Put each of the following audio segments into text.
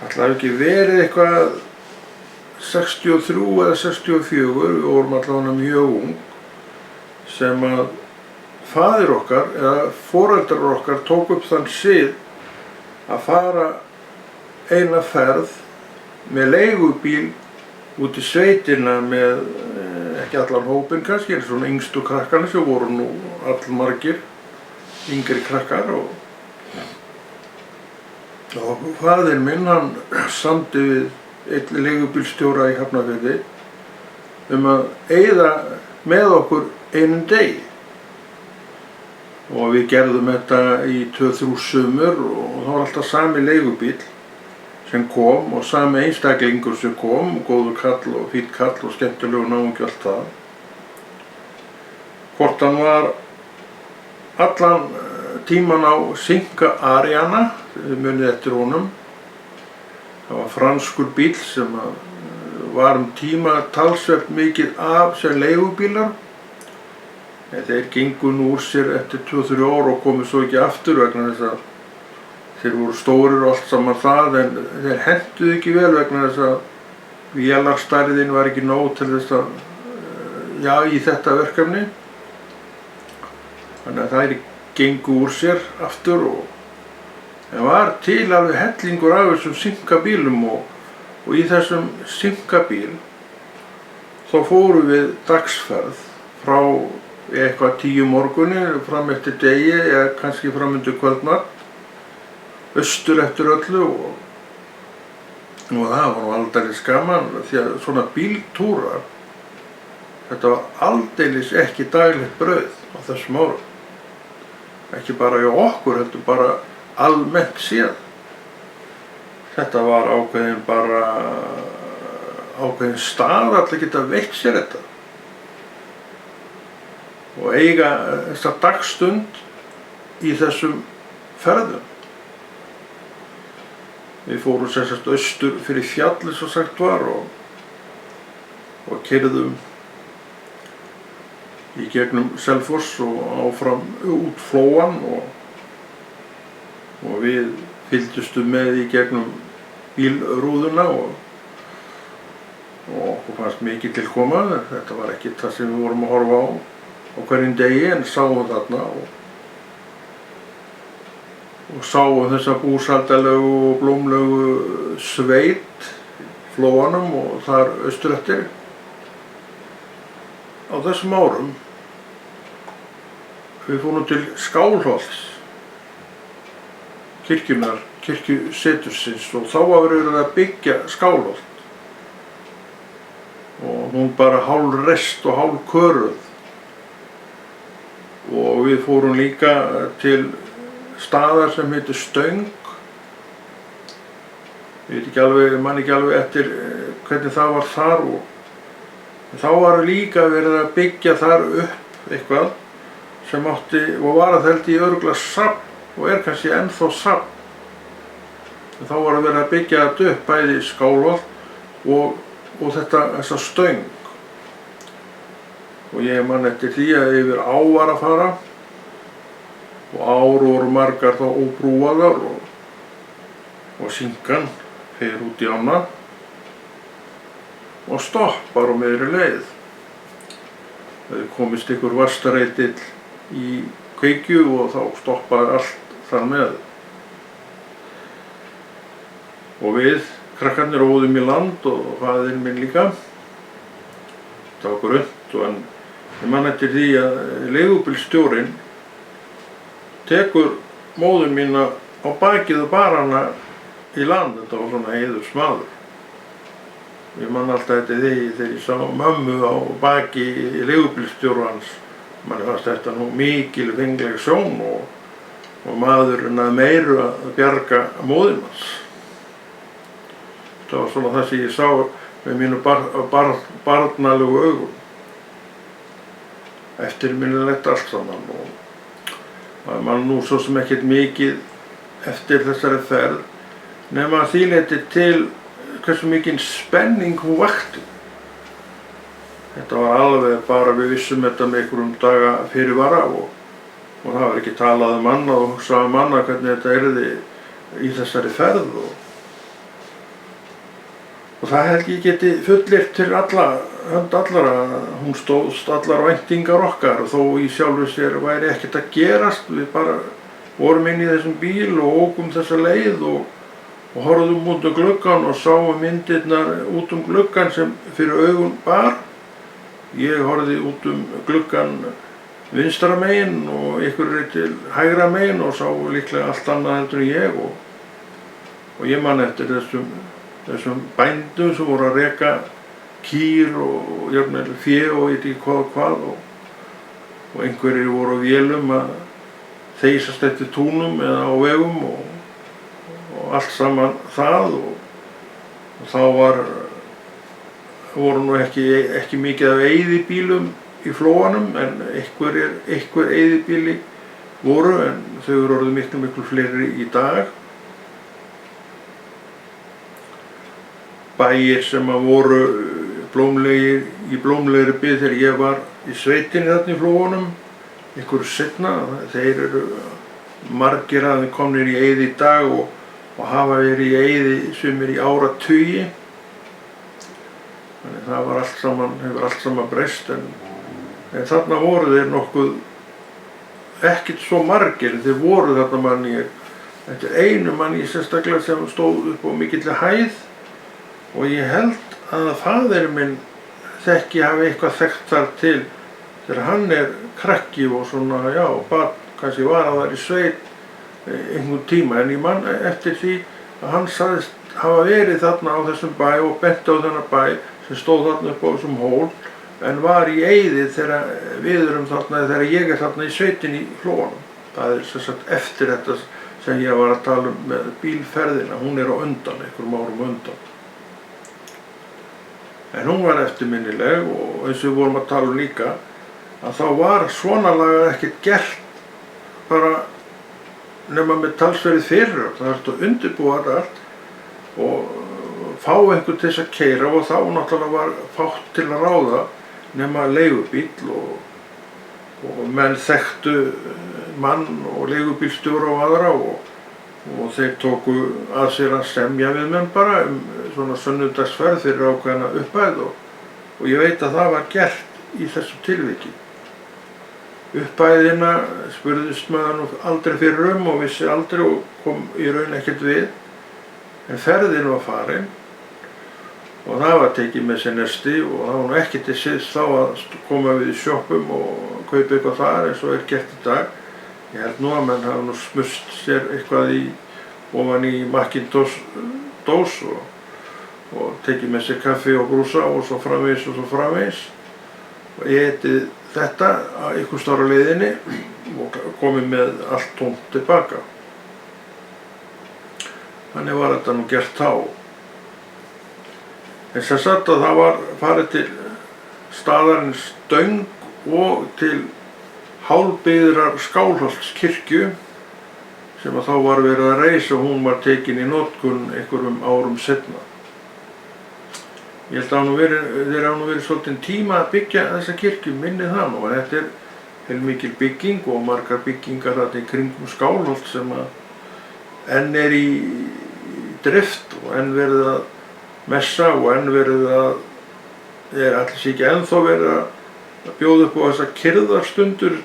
Það hafi ekki verið eitthvað 63 eða 64, við vorum allavega mjög ung, sem að faðir okkar eða foreldrar okkar tók upp þann sið að fara eina ferð með leigubíl út í sveitina með ekki allan hópinn kannski, en svona yngstu krakkarnir sem voru nú allmargir yngri krakkar og faðir minn hann samdi við einn leigubílstjóra í Hafnarfirði að eyða með okkur einum degi. Og við gerðum þetta í 2-3 sumur og það var alltaf sami leigubíl sem kom og sami einstaklingur sem kom, góður kall og fínn kall og skemmtilegur náungi og allt það. Hvort hann var allan tíman á Sinka Ariana, við munið eftir honum. Það var franskur bíl sem var tíma talsvert mikið af sem leigubílar. Þeir gengu nú úr sér eftir 2-3 ár og komu svo ekki aftur vegna þess að þeir voru stórir og allt saman það, en þeir hentuðu ekki vel vegna þess að vélarstærðin var ekki nóg til þess að, í þetta verkefni. Þannig að þær gengu úr sér aftur og það var til alveg hellingur af þessum Sinka-bílum og í þessum Sinka-bíl þá fórum við dagsferð frá eitthvað 10 morgunni fram eftir degi eða kannski fram undir kvöldmatt, austur eftir öllu og það var nú aldeilis gaman því að svona bíltúrar, þetta var aldeilis ekki daglegt brauð á þessum árum. Ekki bara hjá okkur, heldur bara almennt séð. Þetta var ákveðin stað að geta veitt sér þetta. Og eiga þessa dagstund í þessum ferðum. Við fórum sem sagt austur fyrir fjalli svo sagt var og keyrðum í gegnum Selfoss og áfram út Flóann og við fylgdustum með í gegnum bílrúðuna og okkur fannst mikið til koma. Þetta var ekki það sem við vorum að horfa á hverjum degi, en sáum þarna og sáum þessa búsaldalegu og blómlegu sveit Flóanum og þar austur eftir. Á þessum árum við fórum til Skálholts kirkjunnar, kirkjusetursins, og þá var verið að byggja Skálholt og hún bara hálfreist og hálfköruð. Og við fórum líka til staðar sem heitir Stöng. Ég man ekki alveg eftir hvernig það var þar og þá var líka verið að byggja þar upp eitthvað sem átti og var að held í örugglega safn og kannski ennþá safn. Þá var að verið að byggja þetta upp bæði Skálholt og þessa Stöng. Og ég man eftir því að yfir á var að fara og ár voru margar þá óbrúaðar og Sinkan fer út í ána og stoppar á miðri leið. Það komist ykkur vastareitill í kveikju og þá stoppaði allt þar með. Og við krakkarnir óðum í land og faðir minn líka. Það var grunnt en ég man eftir því að leigubílstjórinn tekur móður mína á bakið og bar hana í land. Þetta var svona heiðursmaður. Ég man alltaf eftir því þegar ég sá mömmu á baki leigubílstjórans. Manni fannst þetta nú mikil fengleg sjón og maðurinn að meiru að bjarga móður hans. Það var svona það sem ég sá með mínu barnalegu augum. Eftirminnilegt allt saman og man nú svo sem ekkert mikið eftir þessari ferð nema að því leyti til hversu mikinn spenning hún vakti. Þetta var alveg bara við vissum þetta með einhverjum daga fyrirvara og það var ekki talað annað og hugsað annað hvernig þetta yrði í þessari ferð Og það held ég geti fullyrt fyrir hönd allra að hún stóðst allar væntingar okkar og þó í sjálfu sér væri ekkert að gerast. Við bara vorum inn í þessum bíl og ókum þessa leið og horfðum út gluggann og sáum myndirnar út gluggann sem fyrir augun bar. Ég horfði út gluggann vinstra megin og einhverjir til hægra megin og sá líklega allt annað heldur en ég og ég man eftir þessum bændum sem voru að reka kýr og jafnvel fé og ég veit ekki hvað og einhverjir voru á vélum að þeysast eftir túnum eða á vegum og allt saman það og þá voru nú ekki mikið af eyðibílum í flóanum en einhver eyðibíli voru en þau eru orðið miklu fleiri í dag. Bæir sem voru í blómlegri byggð þegar ég var í sveitinni þarna í flóanum, einhverju seinna, þeir eru margir að þeim komnir í eyði í dag og hafa verið í eyði sumir í áratugi. Þannig það hefur allt saman breyst en þarna voru þeir nokkuð ekkert svo margir, þeir voru þarna manni, þetta er einu manni sérstaklega sem stóð upp á mikilli hæð og ég held að faðir minn hafi eitthvað þekkt þar til þegar hann krakki og svona, barn, kannski var að það í sveit einhvern tíma en ég man eftir því að hann sagðist hafa verið þarna á þessum bæ og bent á þennan bæ sem stóð þarna upp á þessum hól en var í eyði þegar við erum þarna, þegar ég þarna í sveitinni í Flóanum. Það sem sagt eftir þetta sem ég var að tala með bílferðina, hún á undan, einhverjum árum undan. En hún var eftirminnileg og eins og við vorum að tala líka að þá var svona lagað ekkert gert bara nema með talsverið fyrir. Það þarfti að undirbúa þetta allt og fá einhvern til þess að keyra og þá náttúrulega var fátt til að ráða nema leigubíll og menn þekktu mann og leigubílstjóra og aðra og þeir tóku að sér að semja við menn bara svona sunnudagsferð fyrir ákveðna upphæð og ég veit að það var gert í þessu tilviki. Upphæðina spurðist maður nú aldrei fyrir og vissi aldrei og kom í raun ekkert við en ferðin var farin og það var tekið með sér nesti og það var nú ekki til síðs þá að koma við í sjoppum og kaupa eitthvað þar eins og gert í dag. Ég held nú að menn hafa nú smurst sér eitthvað ofan í Macintosh dós og tekið með sér kaffi og brúsa og svo framvegis og ég etið þetta einhvers staðar á leiðinni og komið með allt tómt tilbaka. Þannig var þetta nú gert þá. En sem sagt að það var farið til staðarins Stöng og til hálfbyggðrar Skálholtskirkju sem að þá var verið að reisa og hún var tekin í notkun einhverjum árum seinna. Ég held að þeir hafa nú verið svolítinn tíma að byggja þessa kirkju, minni það nú, en þetta heilmikil bygging og margar byggingar þarna í kringum Skálholt sem að enn í drift og enn verið að messa og enn verið að allir sé ekki ennþá verið að bjóða upp á þessar kyrrðarstundur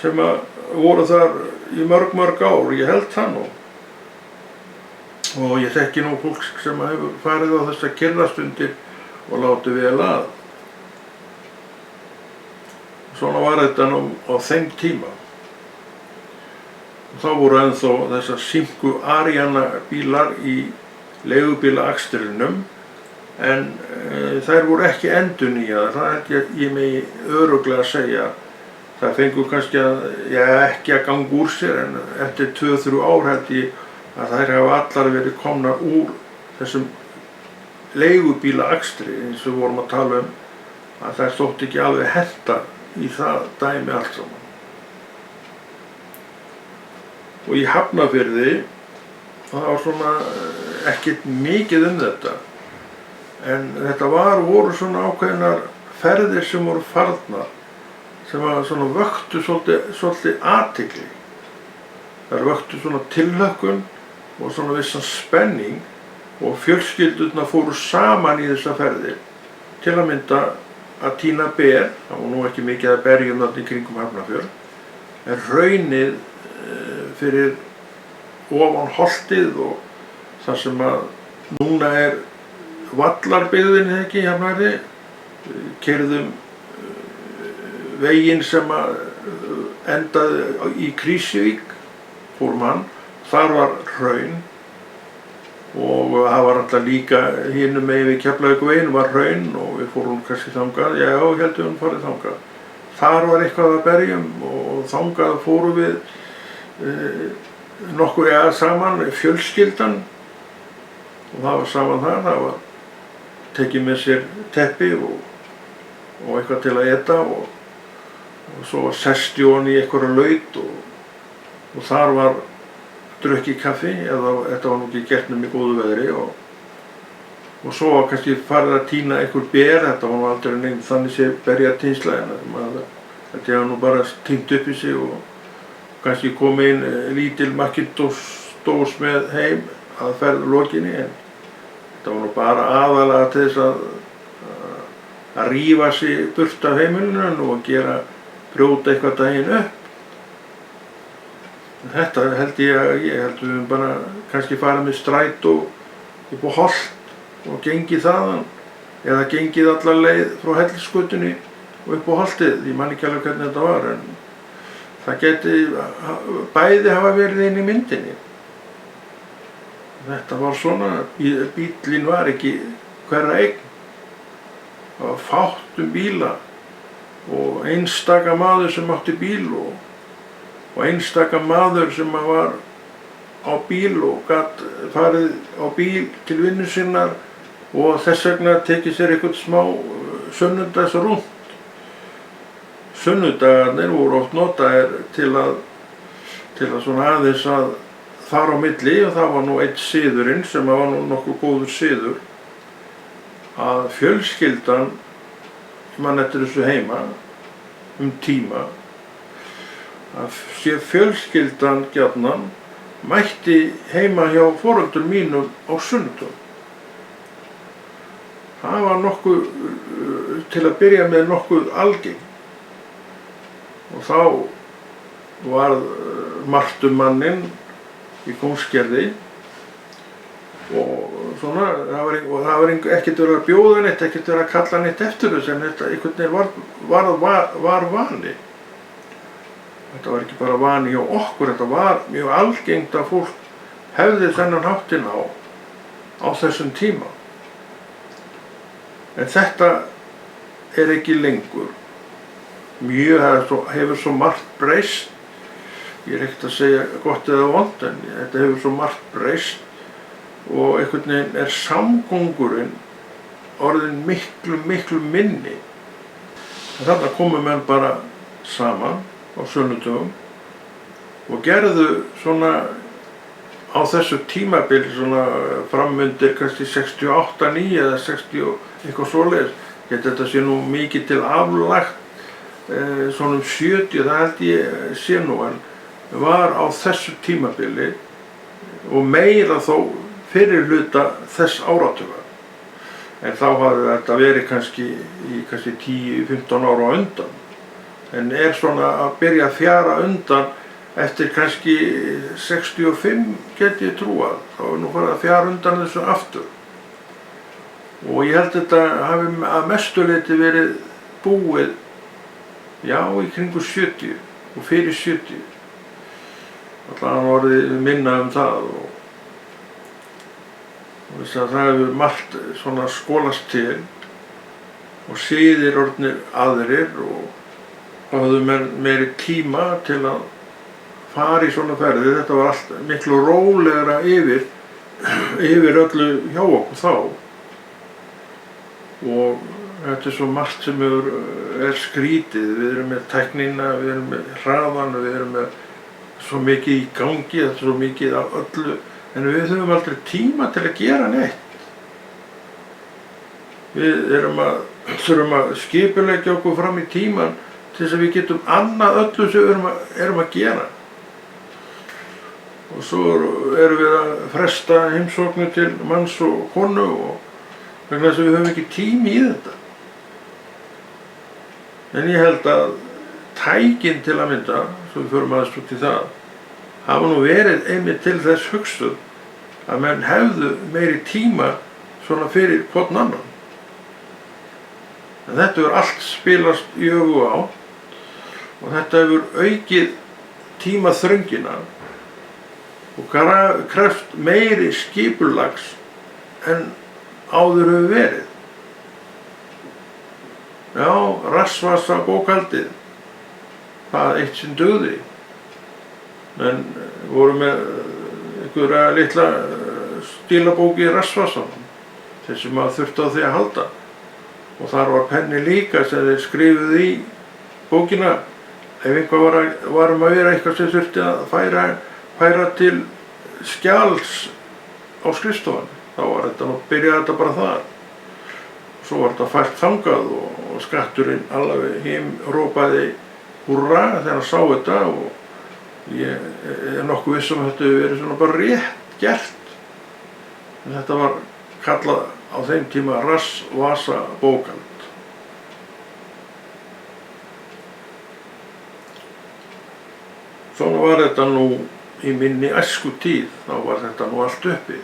sem að voru þar í mörg ár, ég held það nú. Og ég þekki nú fólk sem hefur farið á þessar kyrrðarstundir og látið vel að. Svona var þetta nú á þeim tíma. Og þá voru ennþá þessar Simco Ariana bílar í leigubílaakstrinum en þær voru ekki endurnýjaðar, það held ég megi örugglega segja. Það fengu kannski ekki að ganga úr sér en eftir 2-3 ár held ég að þær hafa allar verið komnar úr þessum leigubílaakstri eins og við vorum að tala að þær þótti ekki alveg henta í það dæmi allt saman. Og í Hafnarfirði það var svona ekkert mikið þetta en þetta voru svona ákveðnar ferðir sem voru farnar sem að svona vöktu svolítið athygli. Þær vöktu svona tilhlökkun og svona vissan spenning og fjölskyldurnar fóru saman í þessa ferðir, til að mynda að tína ber. Það var nú ekki mikið að berjum þarna í kringum Hafnarfjörð, en hraunið fyrir ofan holtið og þar sem að núna vallarbyggðin ekki í Hafnarfirði, keyrðum veginn sem að endaði í Krýsuvík, fórum hann, þar var hraun og það var alltaf líka hinum megin við Keflavíkurveginn var hraun og við fórum kannski þangað, já, heldum við farið þangað. Þar var eitthvað að berjum og þangað fórum við nokkuð saman, fjölskyldan, og það var saman þar, það var tekið með sér teppi og eitthvað til að eta og svo var sest í einhverja laut og þar var drukkið kaffi, eða þetta var nú ekki gert með góðu veðri og svo var kannski farið að tína einhver ber, þetta var nú aldrei nefnt þannig sé berjatínsla, en þetta var nú bara tínt upp í sig og kannski kom inn lítil Macintosh með heim að ferð lokinni, en þetta var nú bara aðalega til þess að rífa sig burt af heimilinu og brjóta eitthvað daginn upp. Þetta held ég að við höfum bara kannski farið með strætó upp á Holt og gengið þaðan, eða gengið alla leið frá Hellisgötunni og upp á Holtið. Ég man ekki alveg hvernig þetta var, en það geti bæði hafa verið inn í myndinni. Þetta var svona, bíllinn var ekki hverra eign, það var fátt bíla og einstaka maður sem átti bíl og einstaka maður sem var á bíl og gat farið á bíl til vinnu sinnar og þess vegna tekið sér eitthvað smá sunnudagsrúnt. Sunnudagarnir voru oft notaðir til að svona aðeins að fara á milli, og það var nú einn siðurinn sem var nú nokkuð góður siður, að fjölskyldan, mann eftir þessu heima tíma, að fjölskyldan gjarnan mætti heima hjá foreldrum mínum á sunnudögum. Það var nokkuð, til að byrja með, nokkuð algengt. Og þá var Martumanninn í Kóngsgerði og svona, það var ekkert verið að bjóða neitt, ekkert verið að kalla neitt eftir þess, en þetta einhvern veginn var vani. Þetta var ekki bara vani hjá okkur, þetta var mjög algengt að fólk hefði þennan háttinn á þessum tíma. En þetta ekki lengur. Hefur svo margt breyst. Ég ekkert að segja gott eða vont, en þetta hefur svo margt breyst og einhvern veginn samgóngurinn orðinn miklu minni. En þarna komu menn bara saman á sunnudögum og gerðu svona á þessu tímabili, svona framundir kannski 68, 9 eða 60 eitthvað svoleiðis. Þetta sé nú mikið til aflagt, svona 70, það held ég sé nú, en var á þessu tímabili og meira þó fyrir hluta þess áratugar. En þá hafði þetta verið kannski 10-15 ára á undan. En svona að byrja að fjara undan eftir kannski 65 get ég trúað. Þá nú farið að fjara undan þessu aftur. Og ég held þetta hafi að mestu leyti verið búið, já, í kringu 70 og fyrir 70. Allan orðið minna það og þess að það hefur margt svona skólast til og siðir orðnir aðrir og þá höfðu meiri tíma til að fara í svona ferðir. Þetta var allt miklu rólegra yfir öllu hjá okkur þá. Og þetta svo margt sem skrítið. Við erum með tæknina, við erum með hraðan, við erum með svo mikið í gangi, þetta er svo mikið af öllu, en við höfum aldrei tíma til að gera neitt. Við þurfum að skipuleggja okkur fram í tíman til þess að við getum annað öllu sem við erum að gera. og svo erum við að fresta heimsóknu til manns og konu og vegna þess að við höfum ekki tími í þetta. En ég held að tækin til að mynda, svo við förum aðeins út í það, hafa nú verið einmitt til þess hugsuð að menn hefðu meiri tíma svona fyrir hvorn annan. En þetta hefur allt spilast í öfuga átt og þetta hefur aukið tímaþröngina og krefst meiri skipulags en áður hefur verið. Já, rassvasa bókhaldið, það eitt sinn dugði. Menn voru með einhverja litla stílabók í rassvasanum, þessi maður þurfti á því að halda. Og þar var penni líka sem þeir skrifuðu í bókina. Ef eitthvað var að vera eitthvað sem þurfti að færa til skjals á skrifstofan, þá var þetta nú, byrjaði þetta bara þar. Svo var þetta fært þangað og skatturinn alveg hrópaði húrra þegar hann sá þetta og ég er nokkuð viss að þetta hefur verið svona bara rétt gert. En þetta var kallað á þeim tíma rassvasa bókhald. Svona var þetta nú í minni æskutíð, þá var þetta nú allt uppi.